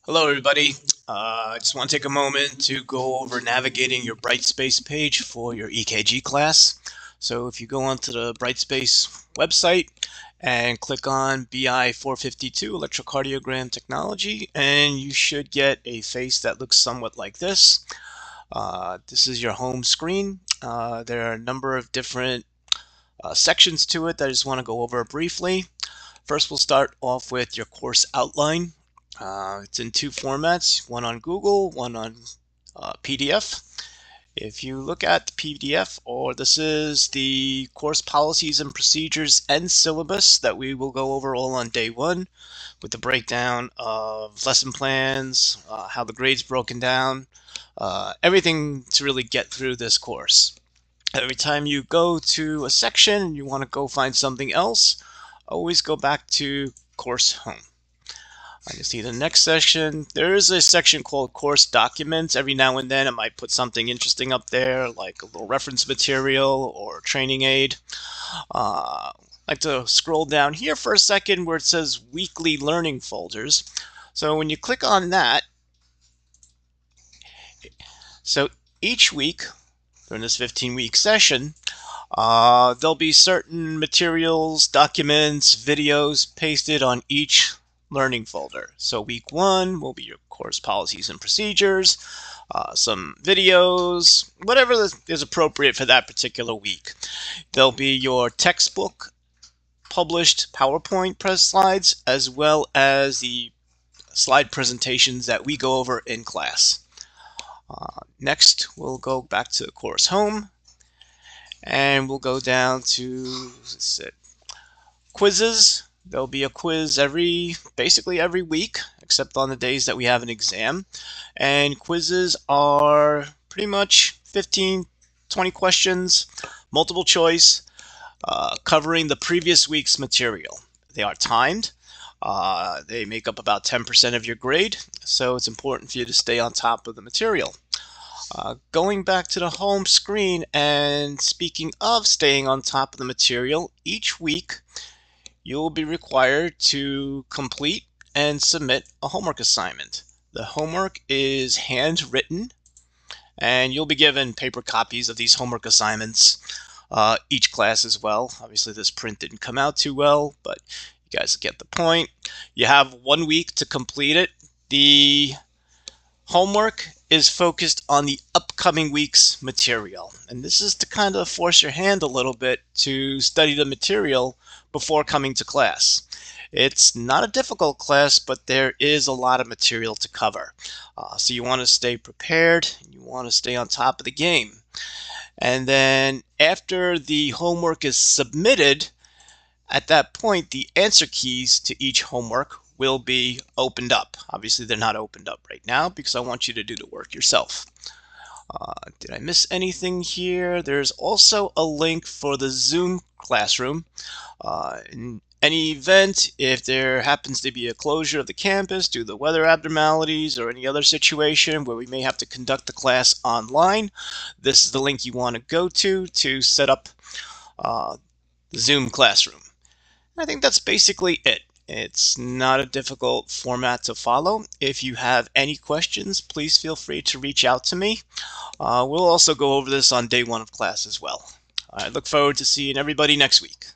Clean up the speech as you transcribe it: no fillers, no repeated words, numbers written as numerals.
Hello, everybody. I just want to take a moment to go over navigating your brightspace page for your EKG class. So if you go onto the brightspace website and click on BI 452 Electrocardiogram Technology, and you should get a face that looks somewhat like this. This is your home screen. There are a number of different sections to it that I just want to go over briefly. First, we'll start off with your course outline. It's in two formats, one on Google, one on PDF. If you look at the PDF, this is the course policies and procedures and syllabus that we will go over all on day one, with the breakdown of lesson plans, how the grade's broken down, everything to really get through this course. Every time you go to a section and you want to go find something else, always go back to course home. I can see the next section. There is a section called course documents. Every now and then it might put something interesting up there, like a little reference material or training aid. I like to scroll down here for a second where it says weekly learning folders. So when you click on that, so each week during this 15-week session, there'll be certain materials, documents, videos pasted on each learning folder. So week one will be your course policies and procedures, some videos, whatever is appropriate for that particular week. There'll be your textbook published PowerPoint slides, as well as the slide presentations that we go over in class. Next, we'll go back to course home, and we'll go down to quizzes. There'll be a quiz basically every week, except on the days that we have an exam. And quizzes are pretty much 15, 20 questions, multiple choice, covering the previous week's material. They are timed. They make up about 10% of your grade, so it's important for you to stay on top of the material. Going back to the home screen, and speaking of staying on top of the material, each week you'll be required to complete and submit a homework assignment. The homework is handwritten, and you'll be given paper copies of these homework assignments each class as well. Obviously this print didn't come out too well, but you guys get the point. You have 1 week to complete it. The homework is focused on the upcoming week's material, and this is to kind of force your hand a little bit to study the material before coming to class. It's not a difficult class, but there is a lot of material to cover. So you want to stay prepared, and you want to stay on top of the game. And then after the homework is submitted, at that point, the answer keys to each homework will be opened up. Obviously, they're not opened up right now because I want you to do the work yourself. Did I miss anything here? There's also a link for the Zoom classroom. In any event, if there happens to be a closure of the campus due to the weather abnormalities or any other situation where we may have to conduct the class online, this is the link you want to go to set up the Zoom classroom. I think that's basically it. It's not a difficult format to follow. If you have any questions, please feel free to reach out to me. We'll also go over this on day one of class as well. I look forward to seeing everybody next week.